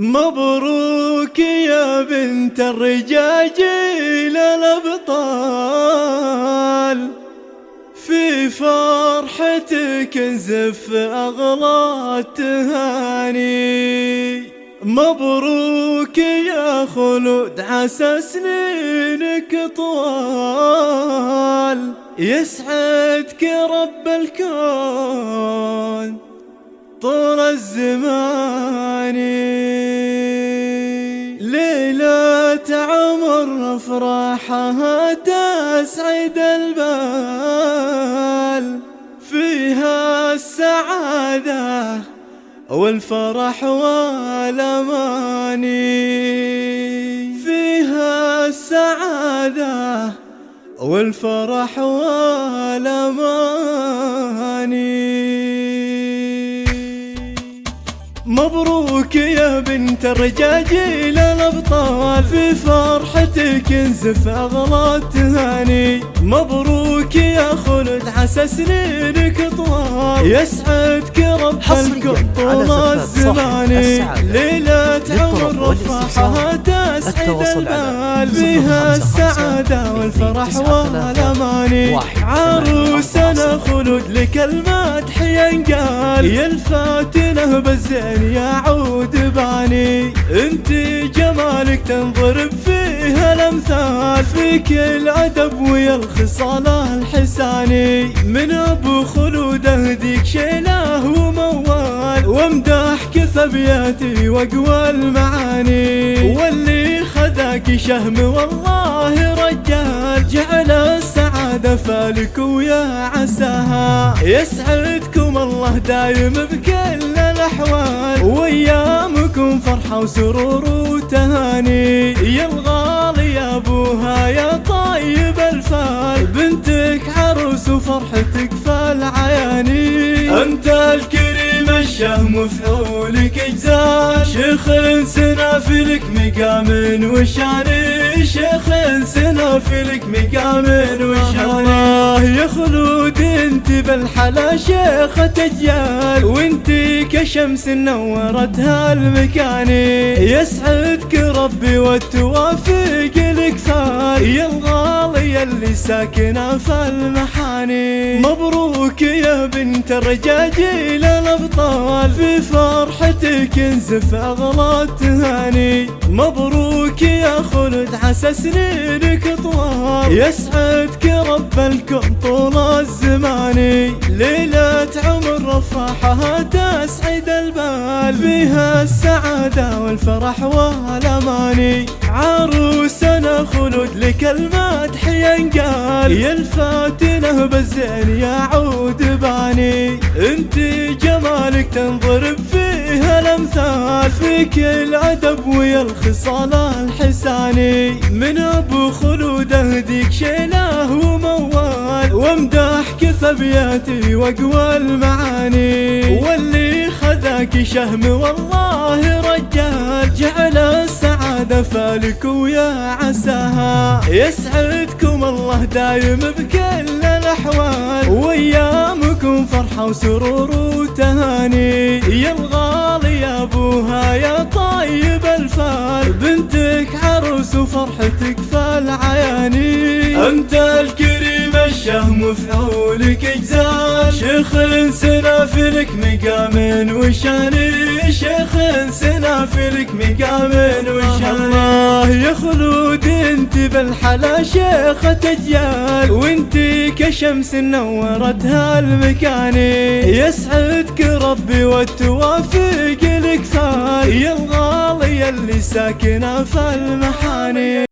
مبروك يا بنت الرجاجيل الأبطال، في فرحتك نزف أغلى التهاني. مبروك يا خلود عسى سنينك طوال، يسعدك رب الكون طول الزمان. ليلة عمر أفراحها تسعد البال، فيها السعادة والفرح والأمان، فيها السعادة والفرح والأمان. مبروك يا بنت الرجاجيل الأبطال، في فرحتك نزف أغلى التهاني. مبروك يا خلود عسى سنينك طوال، يسعدك رب الكون طول الزمان. ليلة عمر أفراحها تسعد البال، فيها السعادة والفرح والأمان. عروسنا خلود لك المدح ينقال، يا الفاتنة بالزين يعود باني. انت جمالك تنضرب فيها الامثال، فيك الادب ويا الخصال الحساني. من ابو خلود اهديك شيله وموال، وامدحك ثبياتي واقوى المعاني. واللي خذاك شهم والله رجال، جعل السعاده فالك ويا عساها. يسعدكم الله دايم بكل الأحوال، وأيامكم فرحة وسرور وتهاني. يا الغالي يا أبوها يا طيب الفال، بنتك عروس وفرحتك فالعياني. أنت الكريم الشهم وفعولك إجزال، شيخ سنافلك مقام وشاني. شيخ سنافلك مقام وشاني. يا خلود انت بالحلا شيخة أجيال، وانت كشمس نورت هالمكاني. يسعدك ربي والتوافق لك فال، يا الغالي اللي ساكنة في المحاني. مبروك يا بنت الرجاجيل الأبطال، في فرحتك نزف أغلى التهاني. مبروك يا خلود عسى سنينك طوال، يسعدك رب الكون طول الزمان. ليلة عمر أفراحها تسعد البال، فيها السعادة والفرح والأمان. عروسنا خلود لك المدح ينقال، يا الفاتنة بالزين يعود باني. انت جمالك تنضرب فيها الامثال، فيك الادب ويا الخصال الحساني. من ابو خلود اهديك شيله وموال، وامدحك ثبياتي واقوى المعاني. واللي خذاك شهم والله رجال، جعل السعادة فالك ويا عساها. يسعدكم الله دايم بكل الأحوال، وأيامكم فرحة وسرور وتهاني. يا الغالي يا أبوها يا طيب الفال، بنتك عروس وفرحتك فالعياني. أنت الكريم الشهم وفعولك إجزال، شيخ سنافلك مقام وشاني. شيخ سنافلك مقام وشاني. يا خلود انت بالحلا شيخة أجيال، وانت كشمس نورت هالمكاني. يسعدك ربي والتوافق لك فال، يا الغالي اللي ساكنة في المحاني.